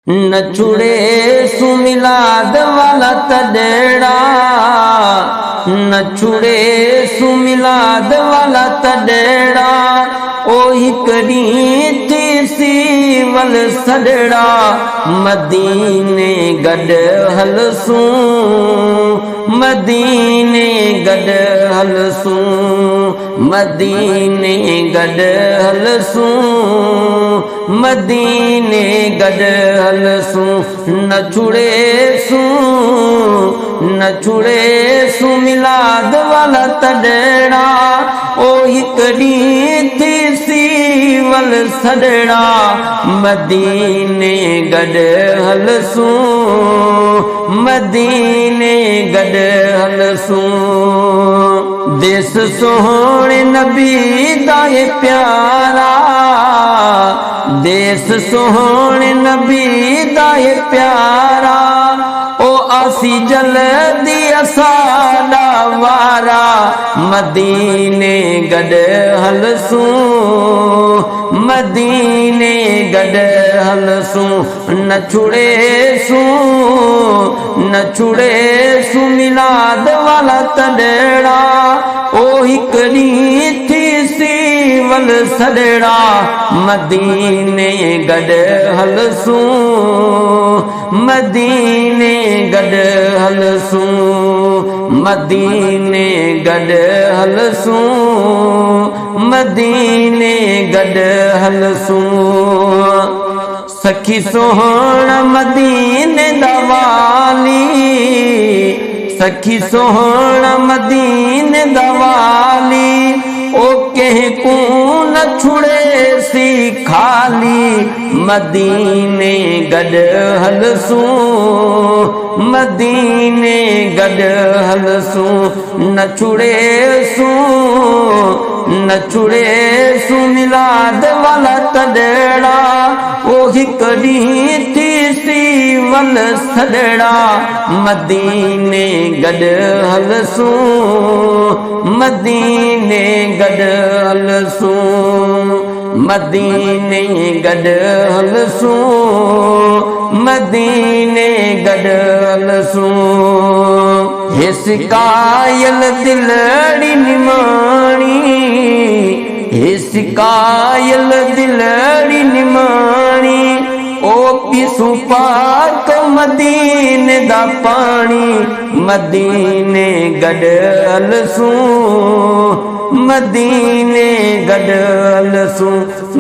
न छुड़े सुमिलाद वाला तडेड़ा, न छुड़े सुमिलाद वाला तडेड़ा। ओ हिकड़ी थी सी वल सडड़ा, मदीने गड हलसूं, मदीने गड हलसूं, मदीने गड हलसूं, मदीने गड हलसूं। न छुड़े सू, न छुड़े सू मिलाद वाला तडेड़ा। ओ हिकड़ी थी सी वल सडड़ा, मदीने गड हलसूं, मदीने गड हलसूं। देस सोहणे नबी दा ए प्यारा, देस सोहणे नबी दा ए प्यारा। ओ आसी जल्दी असादा वारा, मदीने गड हलसूं, मदीने गड हलसूं। न छुड़े सू, न छुड़े सू मिलाद वाला तडेड़ा। ओ हिकड़ी थी सी वल सडड़ा, मदीने गड हलसूं, मदीने गड हलसूं, मदीने गड हलसूं, मदीने गड हलसूं। सखी सोहण मदीने दा वाली, सखी सोहण मदीने दा वाली। ओ कहीं को न छुड़े सी खाली, मदीने गड हलसूं, मदीने गड हलसूं। न छुड़े सू, न छुड़े सू मिलाद वाला तडेड़ा। ओ हिकड़ी थी सी वल सडड़ा, मदीने गड हलसूं, मदीने गड हलसूं, मदीने गड हलसूं, मदीने गड हलसूं। हे सिकायल दिलड़ी निमाणी, हे सिकायल दिलड़ी निमाणी। ओ पिसू पाक मदीने दा पानी, मदीने गड हलसूं, मदीने गड हलसूं।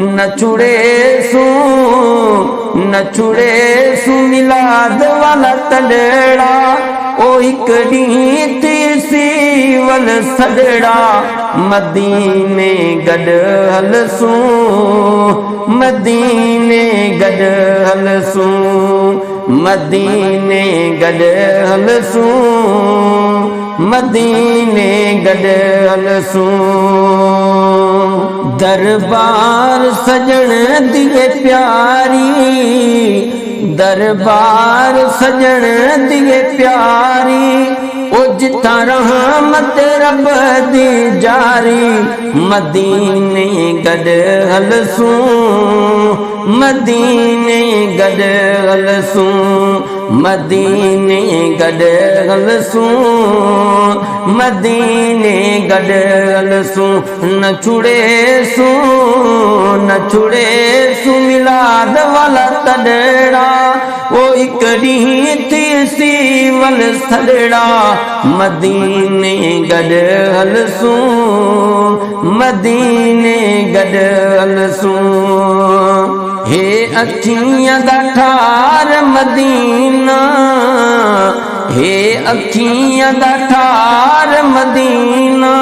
न छुड़े सू, न छुड़े सू मिलाद वाला तडेड़ा। ओ हिकड़ी थी सी वल सडड़ा, मदीने गड हलसूं, मदीने गड हलसूं, मदीने गड हलसूं, मदीने गड हलसूं। दरबार सजण दिए प्यारी, दरबार सजण दिए प्यारी। ओ जिथा रहमत रब दी जारी, मदीने गड हलसूं, मदीने गड हलसूं, मदीने गड हलसूं, मदीने गड हलसूं। न छुड़े सू, न छुड़े सू मिलाद वाला तडेड़ा। ओ हिकड़ी थी सी वल सडड़ा, मदीने गड हलसूं, मदीने गड हलसूं। हे अखियां दा ठार मदीना, हे अखियां दा ठार मदीना।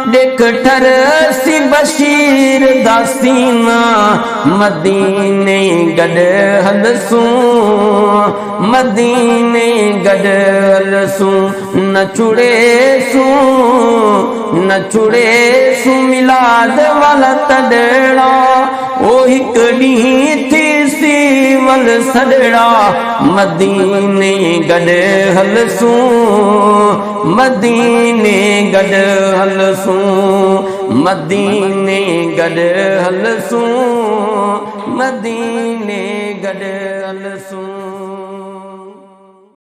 देख ठरसी बशीर दा सीना, मदीने गड हलसूं, मदीने गड हलसूं। न छुड़े सू, न छुड़े सू मिलाद वाला तडेड़ा। ओ हिकड़ी थी सी वल सडड़ा, मदीने गड हलसूं, मदीने गड हलसूं, मदीने गड हलसूं, मदीने गॾ हलसूं।